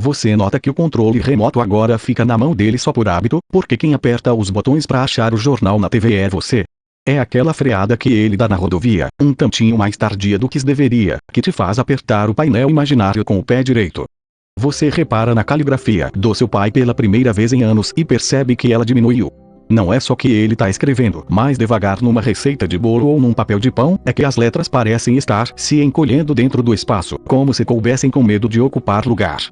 Você nota que o controle remoto agora fica na mão dele só por hábito, porque quem aperta os botões para achar o jornal na TV é você. É aquela freada que ele dá na rodovia, um tantinho mais tardia do que deveria, que te faz apertar o painel imaginário com o pé direito. Você repara na caligrafia do seu pai pela primeira vez em anos e percebe que ela diminuiu. Não é só que ele tá escrevendo mais devagar numa receita de bolo ou num papel de pão, é que as letras parecem estar se encolhendo dentro do espaço, como se coubessem com medo de ocupar lugar.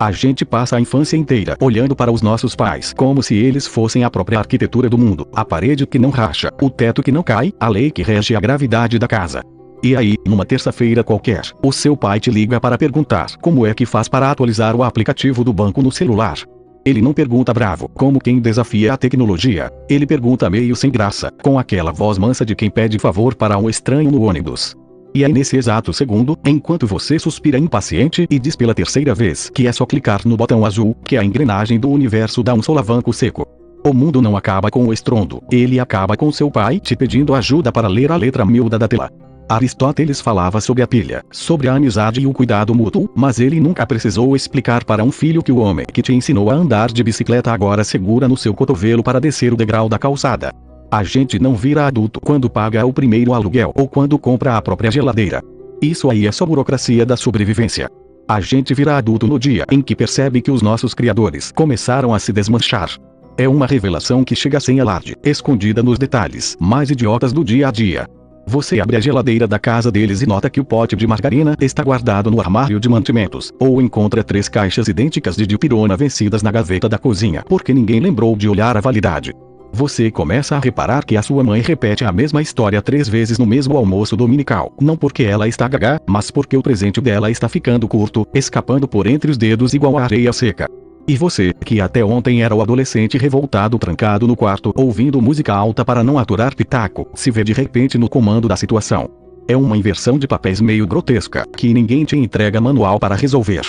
A gente passa a infância inteira olhando para os nossos pais como se eles fossem a própria arquitetura do mundo, a parede que não racha, o teto que não cai, a lei que rege a gravidade da casa. E aí, numa terça-feira qualquer, o seu pai te liga para perguntar como é que faz para atualizar o aplicativo do banco no celular. Ele não pergunta bravo, como quem desafia a tecnologia. Ele pergunta meio sem graça, com aquela voz mansa de quem pede favor para um estranho no ônibus. E é nesse exato segundo, enquanto você suspira impaciente e diz pela terceira vez que é só clicar no botão azul, que a engrenagem do universo dá um solavanco seco. O mundo não acaba com o estrondo, ele acaba com seu pai te pedindo ajuda para ler a letra miúda da tela. Aristóteles falava sobre a pilha, sobre a amizade e o cuidado mútuo, mas ele nunca precisou explicar para um filho que o homem que te ensinou a andar de bicicleta agora segura no seu cotovelo para descer o degrau da calçada. A gente não vira adulto quando paga o primeiro aluguel ou quando compra a própria geladeira. Isso aí é só burocracia da sobrevivência. A gente vira adulto no dia em que percebe que os nossos criadores começaram a se desmanchar. É uma revelação que chega sem alarde, escondida nos detalhes mais idiotas do dia a dia. Você abre a geladeira da casa deles e nota que o pote de margarina está guardado no armário de mantimentos, ou encontra 3 caixas idênticas de dipirona vencidas na gaveta da cozinha porque ninguém lembrou de olhar a validade. Você começa a reparar que a sua mãe repete a mesma história 3 vezes no mesmo almoço dominical, não porque ela está gaga, mas porque o presente dela está ficando curto, escapando por entre os dedos igual a areia seca. E você, que até ontem era o adolescente revoltado trancado no quarto ouvindo música alta para não aturar pitaco, se vê de repente no comando da situação. É uma inversão de papéis meio grotesca, que ninguém te entrega manual para resolver.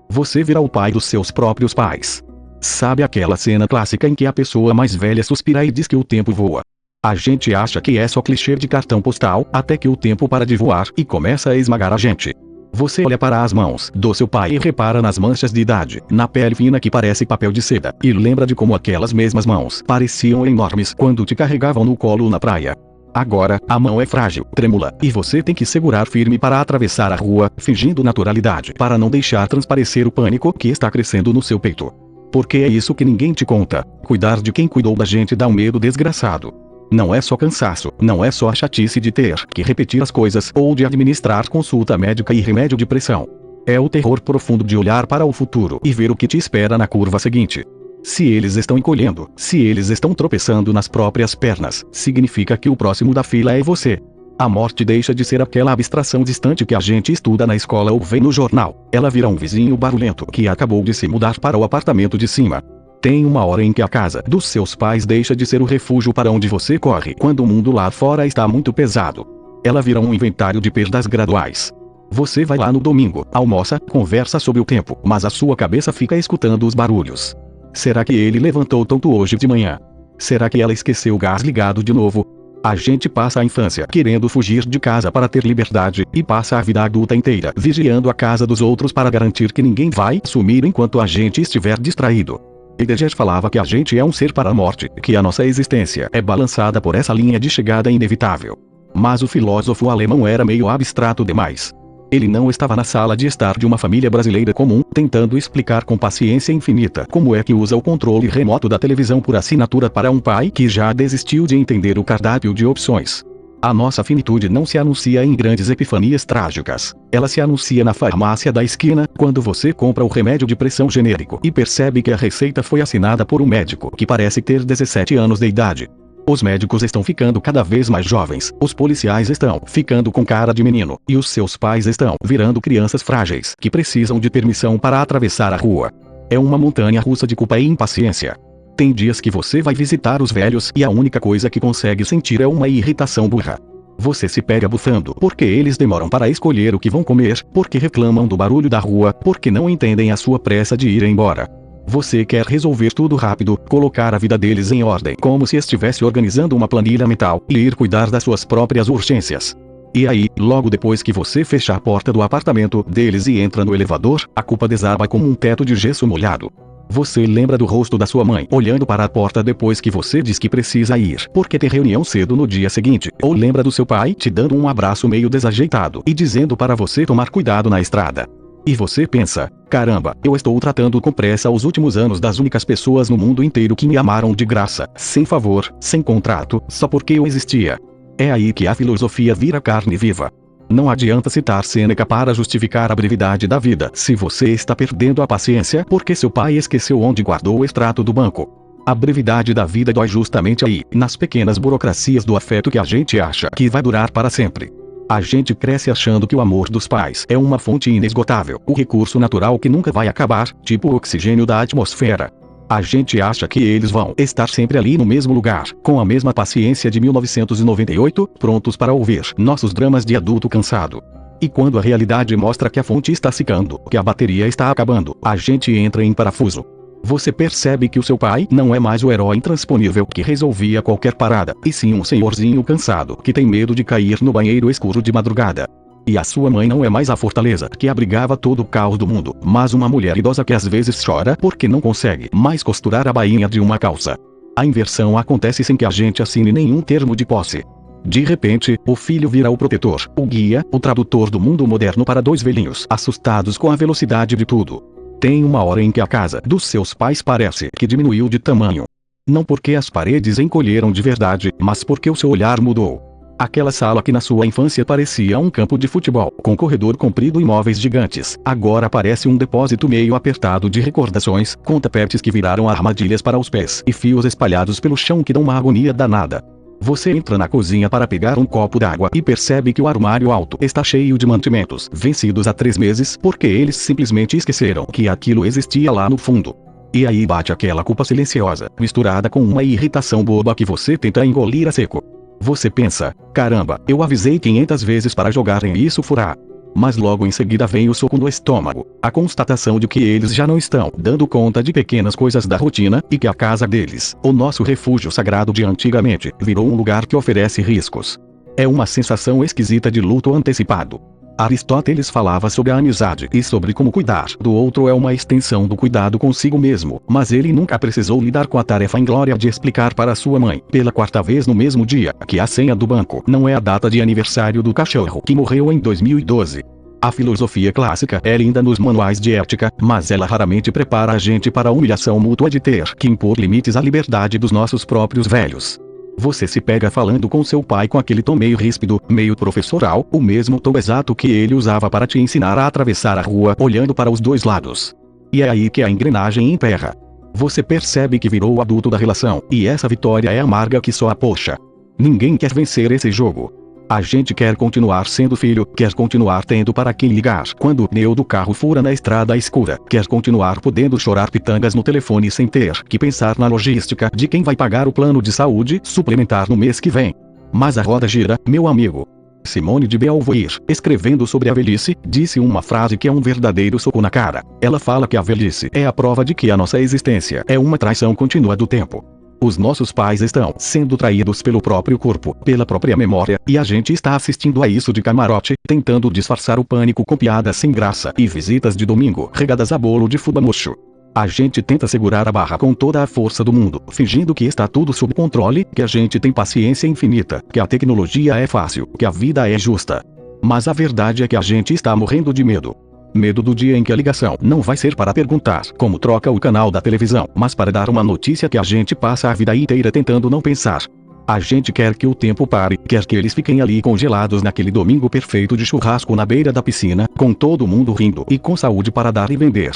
Você vira o pai dos seus próprios pais. Sabe aquela cena clássica em que a pessoa mais velha suspira e diz que o tempo voa? A gente acha que é só clichê de cartão postal, até que o tempo para de voar e começa a esmagar a gente. Você olha para as mãos do seu pai e repara nas manchas de idade, na pele fina que parece papel de seda, e lembra de como aquelas mesmas mãos pareciam enormes quando te carregavam no colo na praia. Agora, a mão é frágil, trêmula, e você tem que segurar firme para atravessar a rua, fingindo naturalidade para não deixar transparecer o pânico que está crescendo no seu peito. Porque é isso que ninguém te conta, cuidar de quem cuidou da gente dá um medo desgraçado. Não é só cansaço, não é só a chatice de ter que repetir as coisas ou de administrar consulta médica e remédio de pressão. É o terror profundo de olhar para o futuro e ver o que te espera na curva seguinte. Se eles estão encolhendo, se eles estão tropeçando nas próprias pernas, significa que o próximo da fila é você. A morte deixa de ser aquela abstração distante que a gente estuda na escola ou vê no jornal. Ela vira um vizinho barulhento que acabou de se mudar para o apartamento de cima. Tem uma hora em que a casa dos seus pais deixa de ser o refúgio para onde você corre quando o mundo lá fora está muito pesado. Ela vira um inventário de perdas graduais. Você vai lá no domingo, almoça, conversa sobre o tempo, mas a sua cabeça fica escutando os barulhos. Será que ele levantou tonto hoje de manhã? Será que ela esqueceu o gás ligado de novo? A gente passa a infância querendo fugir de casa para ter liberdade, e passa a vida adulta inteira vigiando a casa dos outros para garantir que ninguém vai sumir enquanto a gente estiver distraído. Heidegger falava que a gente é um ser para a morte, que a nossa existência é balançada por essa linha de chegada inevitável. Mas o filósofo alemão era meio abstrato demais. Ele não estava na sala de estar de uma família brasileira comum, tentando explicar com paciência infinita como é que usa o controle remoto da televisão por assinatura para um pai que já desistiu de entender o cardápio de opções. A nossa finitude não se anuncia em grandes epifanias trágicas. Ela se anuncia na farmácia da esquina, quando você compra o remédio de pressão genérico e percebe que a receita foi assinada por um médico que parece ter 17 anos de idade. Os médicos estão ficando cada vez mais jovens, os policiais estão ficando com cara de menino, e os seus pais estão virando crianças frágeis que precisam de permissão para atravessar a rua. É uma montanha russa de culpa e impaciência. Tem dias que você vai visitar os velhos e a única coisa que consegue sentir é uma irritação burra. Você se pega bufando porque eles demoram para escolher o que vão comer, porque reclamam do barulho da rua, porque não entendem a sua pressa de ir embora. Você quer resolver tudo rápido, colocar a vida deles em ordem como se estivesse organizando uma planilha mental, e ir cuidar das suas próprias urgências. E aí, logo depois que você fecha a porta do apartamento deles e entra no elevador, a culpa desaba como um teto de gesso molhado. Você lembra do rosto da sua mãe olhando para a porta depois que você diz que precisa ir porque tem reunião cedo no dia seguinte, ou lembra do seu pai te dando um abraço meio desajeitado e dizendo para você tomar cuidado na estrada. E você pensa, caramba, eu estou tratando com pressa os últimos anos das únicas pessoas no mundo inteiro que me amaram de graça, sem favor, sem contrato, só porque eu existia. É aí que a filosofia vira carne viva. Não adianta citar Sêneca para justificar a brevidade da vida se você está perdendo a paciência porque seu pai esqueceu onde guardou o extrato do banco. A brevidade da vida dói justamente aí, nas pequenas burocracias do afeto que a gente acha que vai durar para sempre. A gente cresce achando que o amor dos pais é uma fonte inesgotável, o recurso natural que nunca vai acabar, tipo o oxigênio da atmosfera. A gente acha que eles vão estar sempre ali no mesmo lugar, com a mesma paciência de 1998, prontos para ouvir nossos dramas de adulto cansado. E quando a realidade mostra que a fonte está secando, que a bateria está acabando, a gente entra em parafuso. Você percebe que o seu pai não é mais o herói intransponível que resolvia qualquer parada, e sim um senhorzinho cansado que tem medo de cair no banheiro escuro de madrugada. E a sua mãe não é mais a fortaleza que abrigava todo o caos do mundo, mas uma mulher idosa que às vezes chora porque não consegue mais costurar a bainha de uma calça. A inversão acontece sem que a gente assine nenhum termo de posse. De repente, o filho vira o protetor, o guia, o tradutor do mundo moderno para dois velhinhos assustados com a velocidade de tudo. Tem uma hora em que a casa dos seus pais parece que diminuiu de tamanho. Não porque as paredes encolheram de verdade, mas porque o seu olhar mudou. Aquela sala que na sua infância parecia um campo de futebol, com corredor comprido e móveis gigantes, agora parece um depósito meio apertado de recordações, com tapetes que viraram armadilhas para os pés e fios espalhados pelo chão que dão uma agonia danada. Você entra na cozinha para pegar um copo d'água e percebe que o armário alto está cheio de mantimentos vencidos há 3 meses porque eles simplesmente esqueceram que aquilo existia lá no fundo. E aí bate aquela culpa silenciosa, misturada com uma irritação boba que você tenta engolir a seco. Você pensa, caramba, eu avisei 500 vezes para jogarem isso furar. Mas logo em seguida vem o soco no estômago, a constatação de que eles já não estão dando conta de pequenas coisas da rotina, e que a casa deles, o nosso refúgio sagrado de antigamente, virou um lugar que oferece riscos. É uma sensação esquisita de luto antecipado. Aristóteles falava sobre a amizade e sobre como cuidar do outro é uma extensão do cuidado consigo mesmo, mas ele nunca precisou lidar com a tarefa inglória de explicar para sua mãe, pela 4ª vez no mesmo dia, que a senha do banco não é a data de aniversário do cachorro que morreu em 2012. A filosofia clássica é linda nos manuais de ética, mas ela raramente prepara a gente para a humilhação mútua de ter que impor limites à liberdade dos nossos próprios velhos. Você se pega falando com seu pai com aquele tom meio ríspido, meio professoral, o mesmo tom exato que ele usava para te ensinar a atravessar a rua olhando para os dois lados. E é aí que a engrenagem emperra. Você percebe que virou o adulto da relação, e essa vitória é amarga que só a poxa. Ninguém quer vencer esse jogo. A gente quer continuar sendo filho, quer continuar tendo para quem ligar quando o pneu do carro fura na estrada escura, quer continuar podendo chorar pitangas no telefone sem ter que pensar na logística de quem vai pagar o plano de saúde suplementar no mês que vem. Mas a roda gira, meu amigo. Simone de Beauvoir, escrevendo sobre a velhice, disse uma frase que é um verdadeiro soco na cara. Ela fala que a velhice é a prova de que a nossa existência é uma traição contínua do tempo. Os nossos pais estão sendo traídos pelo próprio corpo, pela própria memória, e a gente está assistindo a isso de camarote, tentando disfarçar o pânico com piadas sem graça e visitas de domingo regadas a bolo de fubá murcho. A gente tenta segurar a barra com toda a força do mundo, fingindo que está tudo sob controle, que a gente tem paciência infinita, que a tecnologia é fácil, que a vida é justa. Mas a verdade é que a gente está morrendo de medo. Medo do dia em que a ligação não vai ser para perguntar como troca o canal da televisão, mas para dar uma notícia que a gente passa a vida inteira tentando não pensar. A gente quer que o tempo pare, quer que eles fiquem ali congelados naquele domingo perfeito de churrasco na beira da piscina, com todo mundo rindo e com saúde para dar e vender.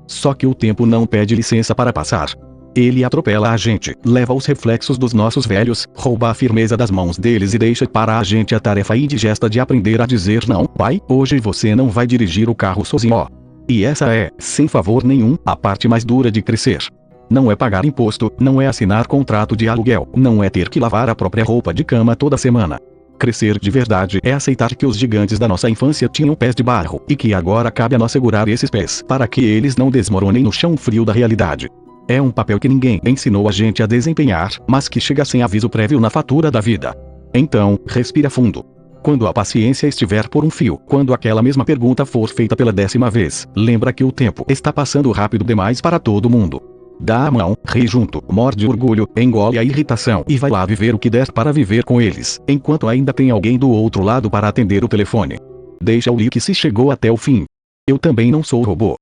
Só que o tempo não pede licença para passar. Ele atropela a gente, leva os reflexos dos nossos velhos, rouba a firmeza das mãos deles e deixa para a gente a tarefa indigesta de aprender a dizer não, pai, hoje você não vai dirigir o carro sozinho. E essa é, sem favor nenhum, a parte mais dura de crescer. Não é pagar imposto, não é assinar contrato de aluguel, não é ter que lavar a própria roupa de cama toda semana. Crescer de verdade é aceitar que os gigantes da nossa infância tinham pés de barro, e que agora cabe a nós segurar esses pés para que eles não desmoronem no chão frio da realidade. É um papel que ninguém ensinou a gente a desempenhar, mas que chega sem aviso prévio na fatura da vida. Então, respira fundo. Quando a paciência estiver por um fio, quando aquela mesma pergunta for feita pela 10ª vez, lembra que o tempo está passando rápido demais para todo mundo. Dá a mão, ri junto, morde o orgulho, engole a irritação e vai lá viver o que der para viver com eles, enquanto ainda tem alguém do outro lado para atender o telefone. Deixa o like se chegou até o fim. Eu também não sou robô.